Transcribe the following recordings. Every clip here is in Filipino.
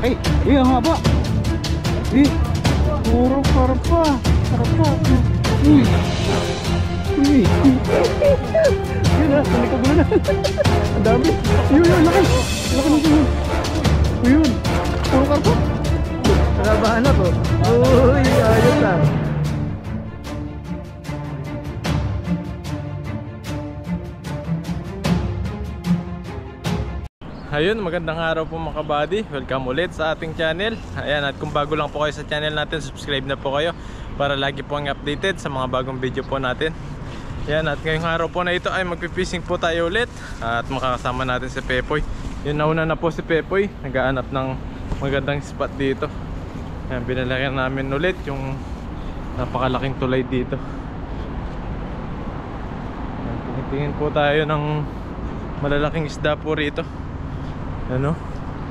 laki. Ang haba. Puro karpa. Karpa. Uy. Yun na, talikod mo na. Ang dami. Yun, laki. Laki na yun. Yun. Puro karpa. Nakabahan ako. Uy, ayos na. Ayun, magandang araw po mga kabady. Welcome ulit sa ating channel. Ayan, at kung bago lang po kayo sa channel natin, subscribe na po kayo para lagi po ang updated sa mga bagong video po natin. Ayan, at ngayong araw po na ito ay magpipishing po tayo ulit at makakasama natin si Pepoy. Yun, nauna na po si Pepoy, nagaanap ng magandang spot dito. Ayan, binalagyan namin ulit yung napakalaking tulay dito. Ayan, tingin po tayo ng malalaking isda po rito. Ano,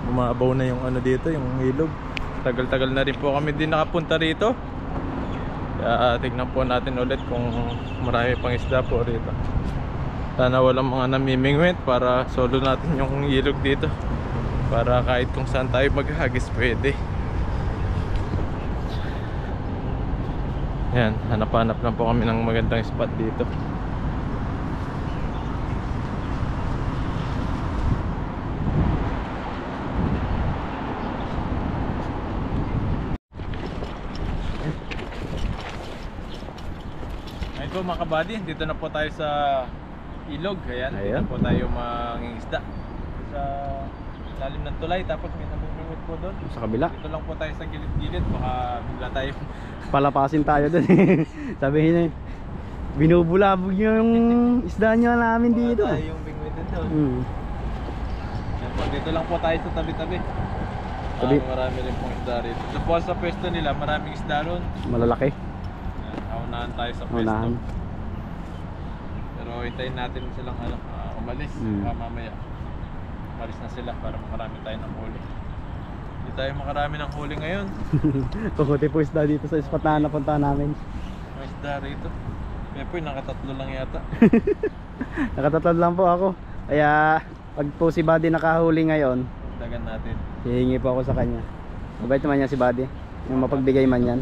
umaabaw na yung ano dito, yung ilog. Tagal-tagal na rin po kami din nakapunta rito. Kaya tignan po natin ulit kung marami pang isda po rito. Sana walang mga namimingwit para solo natin yung ilog dito. Para kahit kung saan tayo maghagis pwede. Yan, hanap-hanap lang po kami ng magandang spot dito. Ayun po mga kabady, dito na po tayo sa ilog. Ayan, dito po tayo mangingisda sa lalim ng tulay. Tapos may namumingwit po doon sa kabila. Dito lang po tayo sa gilid-gilid, baka bigla tayo palapasin tayo doon. Sabihin na binubulabog yung isda nyo namin dito. Tayo yung bingwitin doon. Ayan po, dito lang po tayo sa tabi-tabi. Marami rin pong isda rito. Ito po sa pwesto nila, maraming isda ron. Malalaki. Naunahan tayo sa pwesto. Pero hintayin natin silang umalis. Mamaya umalis na sila para makarami tayo ng huli. Hindi tayo makarami ng huli ngayon. Kukuti po isda dito sa spot na napuntahan namin. May isda rito. May po nakatatlo lang yata. Nakatatlo lang po ako. Kaya pag po si Buddy nakahuli ngayon, dagan natin. hihingi po ako sa kanya. Mabait naman yan si Buddy, yung mapagbigay man yan.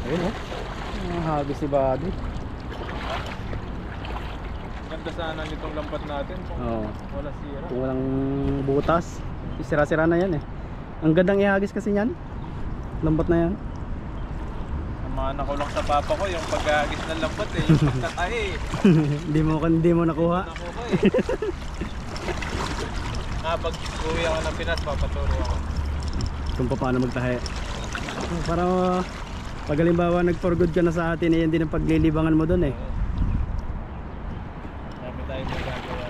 Ayun o, hagis si Buddy. Ganda sana nitong lambat natin kung wala sira. Kung walang butas, sira-sira na yan eh. Ang gandang ihagis kasi yan, lambat na yan. Namana ko lang sa papa ko yung paghagis ng lambat eh, yung pagkatay eh. Hindi mo nakuha. Nakuha eh. Pag uwi ako ng Pinas, papaturo ako kung paano magtahe. Para pag halimbawa nag-for good ka na sa atin, yan din ang paglilibangan mo doon eh.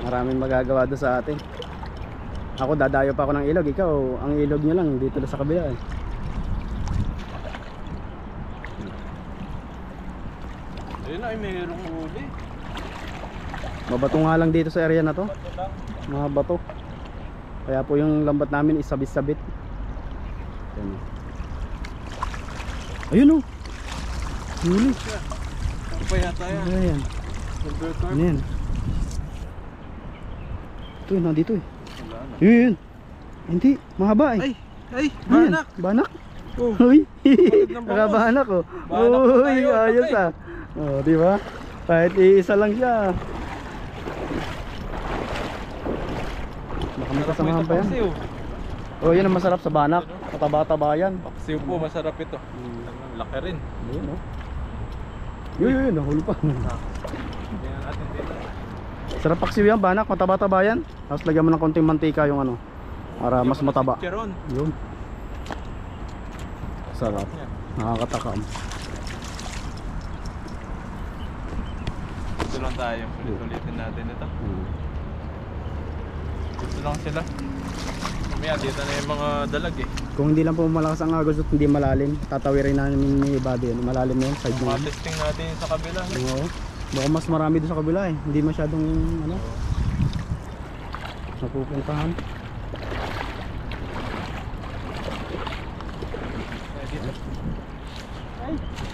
Maraming magagawa doon sa atin. Ako dadayo pa ako ng ilog, ikaw ang ilog nyo lang dito na sa kabila eh. Ayun ay mayroong huli. Mabato nga lang dito sa area na to. Mga bato. Kaya po yung lambat namin isabit-sabit. Ayun o. Huli. Ano pa yata yan? Ayan. Ano yan? Ito yun, nandito eh. Yun. Hindi, mahaba eh. Ay, banak. Banak. Uy, nakabanak oh. Uy, ayos ah. Oh, di ba? Kahit iisa lang siya. Baka may kasamahan pa yan. Oh, yun ang masarap sa banak. Kataba-taba yan. Paksiw po, masarap ito. Laki rin. Ayun oh. Yun, nahuli pa. Sarap paksiw yan, banak, mataba-taba yan. Tapos lagyan mo ng konting mantika yung ano, para mas mataba. Yun. Sarap. Nakakatakam. Ito lang tayo, ulit-ulitin natin ito. Ito lang sila. Mamaya dito na yung mga dalag eh. Kung hindi lang po malakas ang agos at hindi malalim, tatawirin namin ni Buddy yun. Malalim na yun, side na yun. Testing natin sa kabila. Oo. Baka mas marami doon sa kabila eh. Hindi masyadong ano, napupuntahan.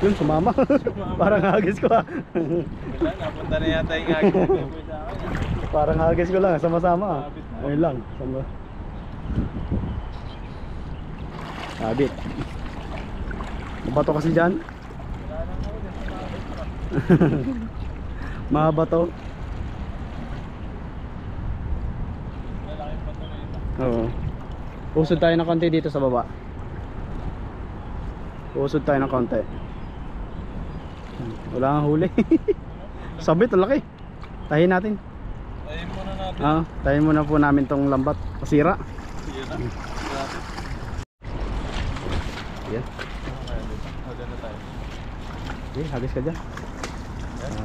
Yun, sumama. Parang hagis ko ah. Wala, napunta na yata yung agad na boy sa akin. Parang hagis ko lang, sama-sama ah. Ayun lang, sama. Sabit. Mabato kasi dyan. Wala lang ako din, sumabit pa. Mabato. Lalaki pa ito na ito. Oo. Usod tayo ng konti dito sa baba. Usod tayo ng konti. Wala kang huli. Sabit, ang laki. Tahin natin. Tayin muna natin. Tahin muna po namin tong lambat. Pasira. Sige na. Grabe. Yan. Hagdan na tayo. Okay, hagis ka dyan.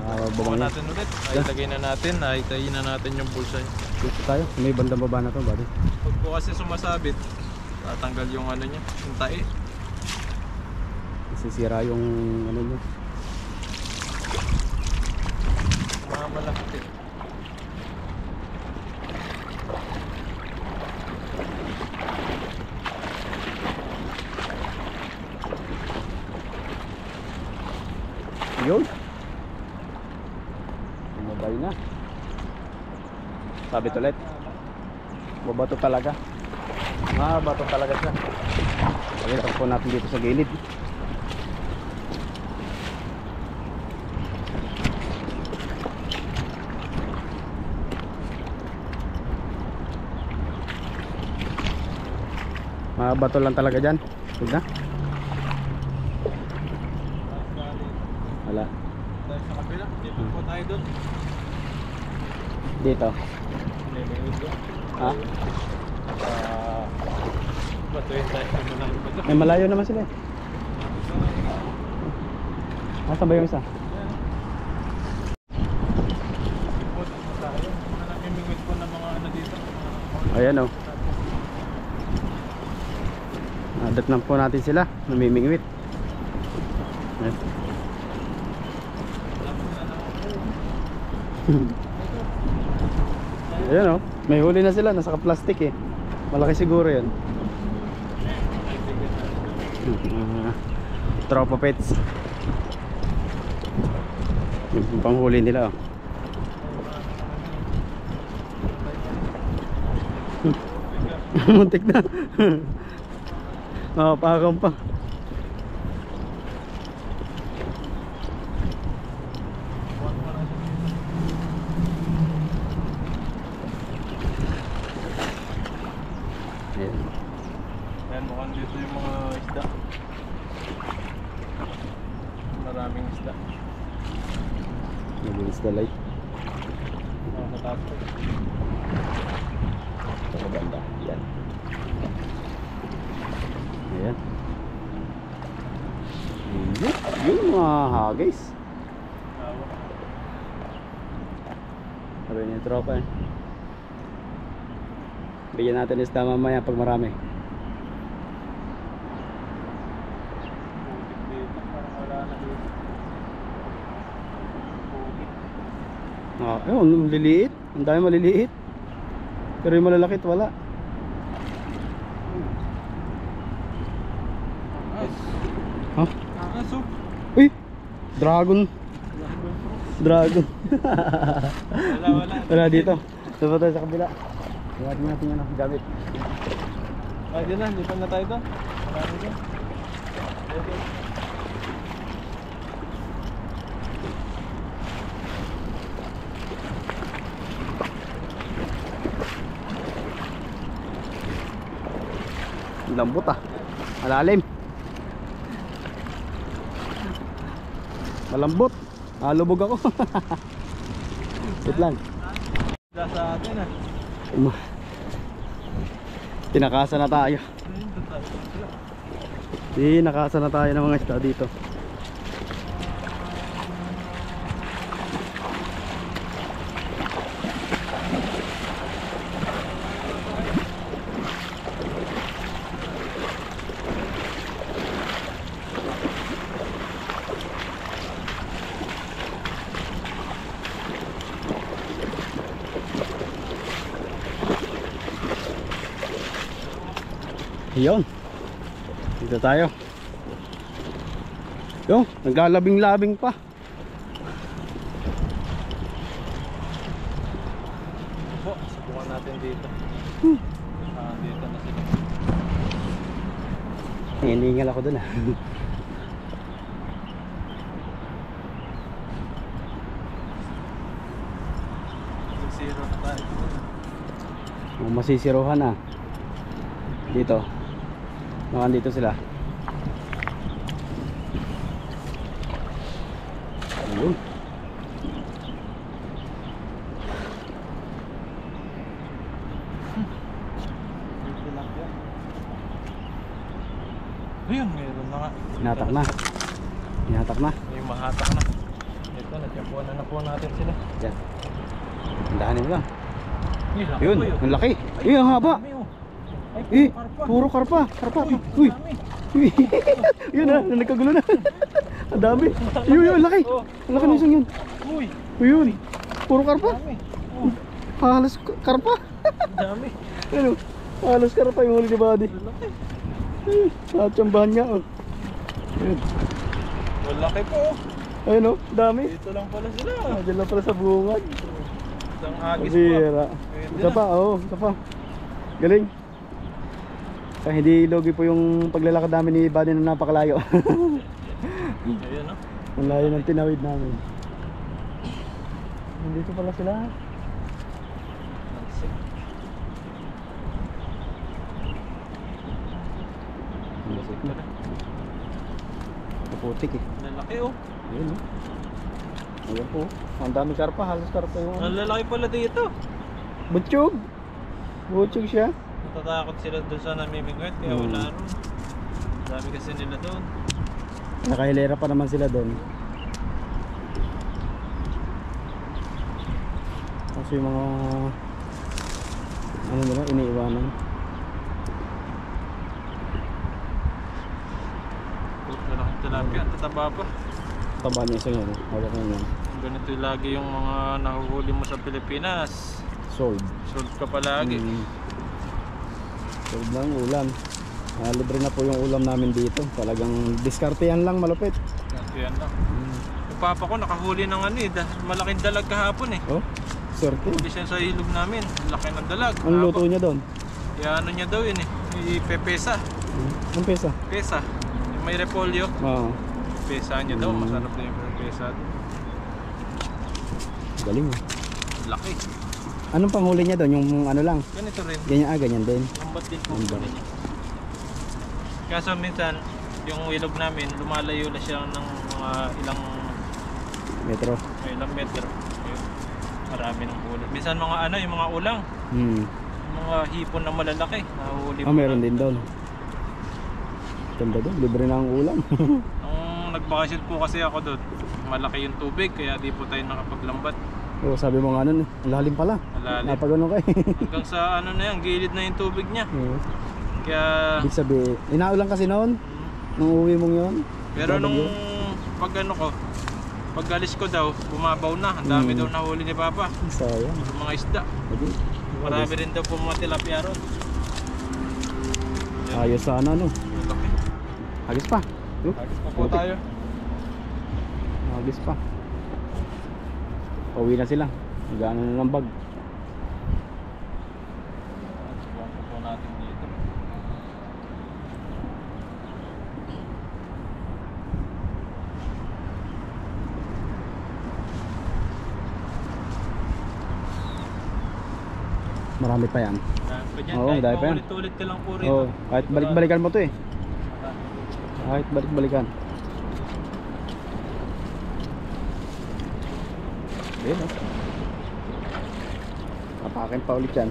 Bawa Babangin. natin ulit. Ay, lagay na natin. Ay, tayin na natin yung bulsa niya. Dito tayo. May bandang baba na to, buddy. Pag po kasi sumasabit, tatanggal yung ano niya, yung tae. Sisira yung ano nyo. Mga malaki. Yun. Tumabay na. Sabit ulit. Babato talaga. Bato talaga siya. Pagkita po natin dito sa gilid. Bato lang talaga dyan. Huwag na. Wala. Tayo sa kabila, dito po tayo doon. Dito. Nilingid doon. Ha? Batuin tayo sa malayo pa doon. May malayo naman sila eh. Nasaan ba yung isa? Ipot mo tayo. Namimingwit po ng mga ano dito. Ayan o. Datnan po natin sila. Namimingwit. Ayan. Ayan o. May huli na sila. Nasa plastic eh. Malaki siguro yan. Tropa pets. Yung panghuli nila oh. Muntik na. Pakam pa. Ayan, mukhang dito yung mga isda. Maraming isda. Nabilis na light. Matapos. Ito maganda. Yan. Ayan. Yun mga hagis. Sabi niya tropa eh. Bigyan natin isda mamaya pag marami. Dito, parang wala na dito. Ayun, liliit. Ang dami maliliit. Pero yung malalakit wala. Ha? Aso. Uy! Dragon. Dragon. Wala. Wala dito. Diba tayo sa kabila? Iwatin natin yan ang gamit. Ay, di na. Lipan na tayo doon. Marami doon. Okay. Lambot ah. Malalim. Malambot. Lubog ako. Sit lang. Isda sa atin ah. Tinakasa na tayo. Ayun, doon tayo. Tinakasa na tayo ng mga isda dito. Yun. Dito tayo. Yung, naglalabing-labing pa. Po, subukan natin dito. Dito na sila. Hiningal ako dun ah. Zero na tayo. Masisiruhan ah. Dito. Nakandito sila. Ayun. Ayun, meron na nga. Hinatak na. Hinatak na. Yung mahatak na. Ito, nagkapuan na po natin sila. Yan. Dahanin mo lang. Laki Yun, po yun. ang laki. Ay, ang haba. Dami, oh. Ay, Eh, karpa. puro karpa. Karpa. Uy, Uy. dami. Uy. Yun ah, nagkagulo na. Ang dami. Yun, yun, laki. Oh, Ang laki ng isang yun. Uy, Yun. Puro karpa. dami. Oh, Halos karpa. dami. Ano? Halos karpa yung huli ni Buddy. Laki. Natsambahan niya oh. Yun. Malaki po. Ayun oh, dami. Dito lang pala sila. Diyan lang pala sa bungad. Isang agis pa. Bira. Pwede Isa na. pa, oo, isa pa. Galing. Kaya hindi logi po yung paglalakad namin ni Buddy na napakalayo. Ayun, no? Ang layo ng tinawid namin. Nandito pala sila. Kaputik eh. Lalaki, oh. Ayun oh. Ayun po. Ang dami karpa, halos karpa yung Ang lalaki pala dito. butchog. Butchog siya. Natatakot sila doon sa namimingwit, kaya wala ron. Dami kasi nila doon. Nakahilera pa naman sila doon. Kasi yung mga ano nila, iniiwanan. Malaking tilapia, tataba pa. Taba niya isa yan. Hawak na yan. Ganito lagi yung mga nahuhuli mo sa Pilipinas. Sold. Sold ka palagi. Sold lang ulam. Libre na po yung ulam namin dito. Talagang diskartehan lang malupit. Yan lang. Yung papa ko nakahuli ng ano eh, malaking dalag kahapon eh. Oh, swerte. Huli siya sa ilog namin, laki ng dalag. Ang luto niya doon? Kaya ano niya daw yun eh, ipepesa. Ang pesa? Pesa. Yung may repolyo, Oo. pesa niya daw, masarap na yung pesa. Galing eh. Laki. Anong panghuli niya doon? Yung ano lang? Ganito rin. Ganyan, ganyan din. Lambat din po Lambat. niya. Kaso minsan, yung ilog namin, lumalayo na siya ng mga ilang metro. Ayun. Marami ng huli. Minsan mga ano, yung mga ulang, yung mga hipon na malalaki, nahuhuli mo. Meron din doon. Ganda doon, libre na ang ulam. Nung nagbakasyon po kasi ako doon, malaki yung tubig, kaya di po tayo nakapaglambat. Oo, sabi mo nga nun, ang lalim pala. Malalim. Napagano kay. Hanggang sa ano na yan, gilid na yung tubig niya. Oo. Kaya, Ibig sabihin, inaulan kasi noon, nung uwi mong yun. pero nung pag ano ko, pag alis ko daw, bumabaw na. Ang dami daw nahuli ni Papa. Sayang. Yung mga isda. Marami rin daw po mga tilapia ron. Ayos sana no. Laki. Agis pa. Agis pa po tayo. Agis pa. Pauwi na sila. Gano'n na ng bag. Subukan po natin dito. Marami pa yan. Dahil pa dyan, Oo, kahit dahil pa yan. maulit-ulit ka lang po rin. Oo, kahit balik-balikan mo to eh. Kahit balik-balikan. Ayun oh. Kapakin pa ulit yan.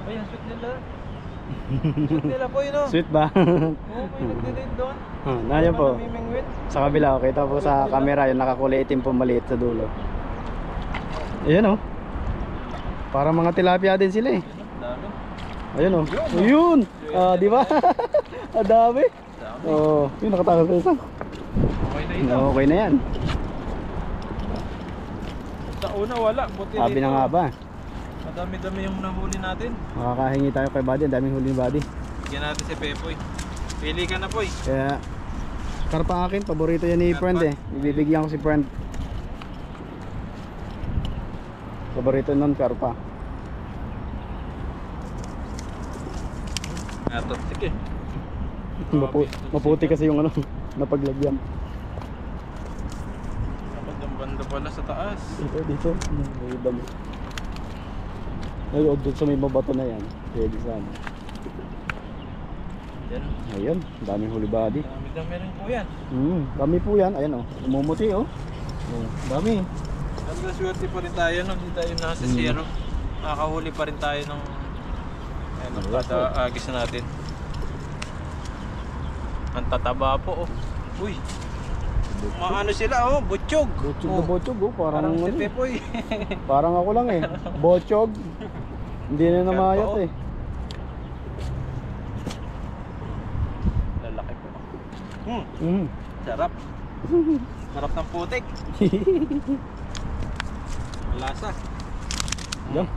Ayan, shoot nila. Shoot nila po yun, oh. Sweet ba? Oo, may nagdidate doon. Nayan po. Namimingwit. Sa kabila, okay. Kita po sa camera, yung nakakulay itim po maliit sa dulo. Ayan oh. Parang mga tilapia din sila eh. Dami. Ayun oh. Ayun! Ah, di ba? Ang dami. Dami. Oh, yun nakatakas sa isa. Okay na ito. Okay na yan. Sa una wala, buti Sabi na nga ba? Madami-dami yung nahuli natin. Makakahingi tayo kay Buddy, ang daming huli ni Buddy. Bigyan natin si Pepoy. Pili ka na, Poy. Kaya karpa akin, paborito yan ni Friend eh. Ibibigyan ko si Friend. Paborito nun, karpa. Ato, sige. Maputi kasi yung ano, napaglagyan. Dapat yung banda pala sa taas. Dito. May dami. Ay, doon sa may mabato na yan. Pwede sana. Yan. Ayun, daming huli Buddy. Dami-dami rin po yan. Dami po yan. Ayan oh, umumuti oh. Dami. Talaga swerte pa rin tayo, no? Hindi tayo nasa zero. Nakakahuli pa rin tayo ng kada agis natin. Ang tataba po oh. Uy. Ano sila oh, butchog. Butchog na butchog oh, parang si ano, Pepoy. parang ako lang eh. Butchog. Hindi na namayat eh. Lalaki po. Sarap. Sarap ng putik. Malasa. Yan.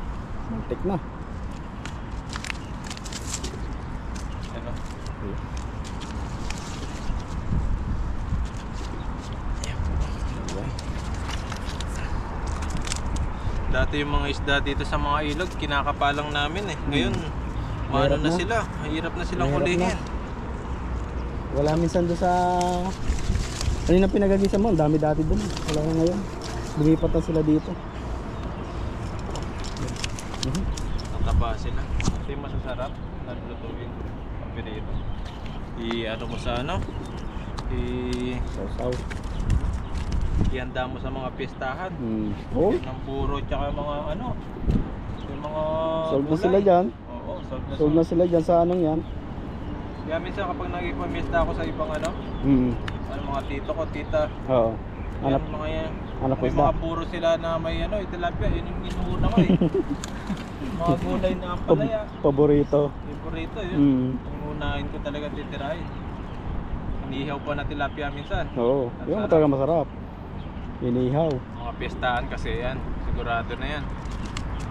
Mantik na. Ano? Dati yung mga isda dito sa mga ilog, kinakapalang namin eh. Ngayon, maano na sila. Mahirap na silang Mahirap hulihin. Wala minsan doon sa... Ano yung pinagagisa mo? Ang dami dati doon. Wala na ngayon. Lumipat na sila dito. Nataba sila. Ito yung masasarap. Nalulutuin. Papirito. I-ano mo sa ano? Saw-saw. I-handa mo sa mga pistahan. Oh, Ng puro tsaka mga ano. Yung mga sold na gulay. sila dyan. Oo, Sold na sila dyan sa anong yan. Kaya minsan kapag nagipamista ako sa ibang ano, ano mga tito ko, tita, Oo. yan, Anak, mga yan, anak may isda. mga puro sila na may ano, tilapia, yun yung inuuna ko eh. Mga gulay na ampalaya, Paborito. favorito yun. Mm. Unahin ko talaga titirahin. Inihaw pa na tilapia minsan. Oo. Ang Yung sarap. talaga masarap. Inihaw. Mga pistahan kasi yan, sigurado na yan.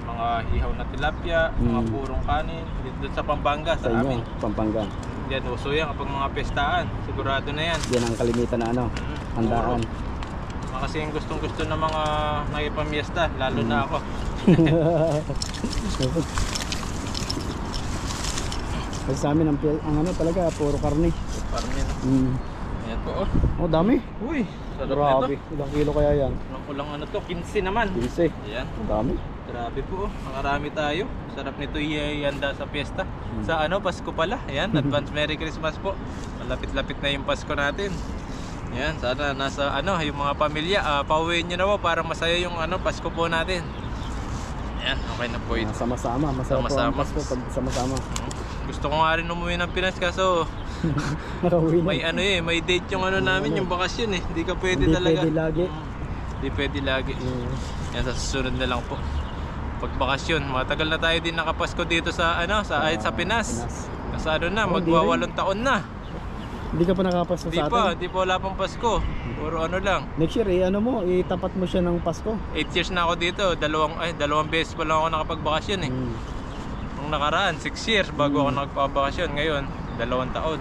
Mga ihaw na tilapia, mga purong kanin, dito sa Pampanga, Sa sa inyo, amin. Pampanga. Yan, uso yan kapag mga pistahan, sigurado na yan. Yan ang kalimitan na ano, handaan. Kasi yung gustong gusto ng mga nakipamiesta, lalo na ako. Kasi sa amin ang ano talaga, puro karne. Parang yan. Ayan po oh. Oh, dami. Uy, sarap Grabe. nito. Ilang kilo kaya yan? Kulang ano to, 15 naman. 15. Ayan, Ang dami. grabe po oh. Makarami tayo. Sarap nito ihanda sa piyesta. Sa ano, Pasko pala. Ayan, advance Merry Christmas po. Malapit-lapit na yung Pasko natin. Ayan, sana nasa ano, yung mga pamilya, pauwiin nyo na po para masaya yung ano, Pasko po natin. Ayan, okay na po ito. Sama-sama. Masarap po ang Sama-sama. Pasko pag sama-sama. Gusto ko nga rin umuwi ng Pinas kaso Nakauwi na. may ano eh, may date yung ano namin, yung bakasyon eh. Hindi ka pwede Hindi talaga. pwede lagi. Hindi pwede lagi. Yan sa susunod na lang po. Pag bakasyon, matagal na tayo din nakapasko dito sa ano, sa Pinas. Kasi ano na, Oh, magwa-8 taon na. Hindi ka pa nakapasko Di sa pa, atin? di pa wala pang Pasko. Puro ano lang. Next year, ano mo, itapat mo siya ng Pasko. 8 years na ako dito, dalawang beses pa lang ako nakapagbakasyon eh. Nung nakaraan, 6 years bago ako nakapabakasyon. Ngayon, 2 taon.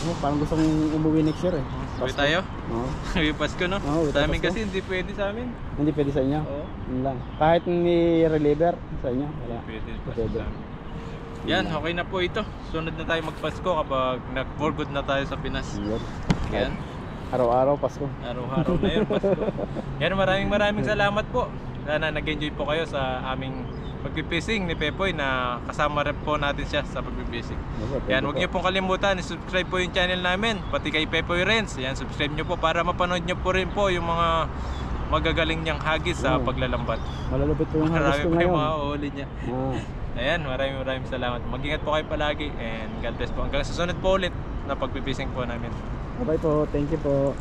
Oh, parang gusto kong umuwi next year eh. Uwi tayo? Oo. Uwi Pasko no? Oo, uwi Sa amin Pasko. kasi hindi pwede sa amin. Hindi pwede sa inyo? Oo. Yun lang. Kahit ni reliever sa inyo? Wala. Pwede Pwede. sa amin. Yan, okay na po ito. Sunod na tayo magpasko kapag nag-for good na tayo sa Pinas. Yun. Yan. Araw-araw Pasko. Araw-araw na yun, Pasko. Yan, maraming salamat po. Sana nag-enjoy po kayo sa aming pagpipishing ni Pepoy na kasama rin po natin siya sa pagpipishing. Yan, huwag niyo pong kalimutan, subscribe po yung channel namin, pati kay Pepoy Renz. Yan, subscribe niyo po para mapanood niyo po rin po yung mga magagaling niyang hagis sa paglalambat. Malalupit po yung Marami harvest ko po yung ngayon. mga uhuli niya. Ayan, maraming salamat. Mag-ingat po kayo palagi and God bless po. Hanggang susunod po ulit na pagpipishing po namin. Bye po. Thank you po.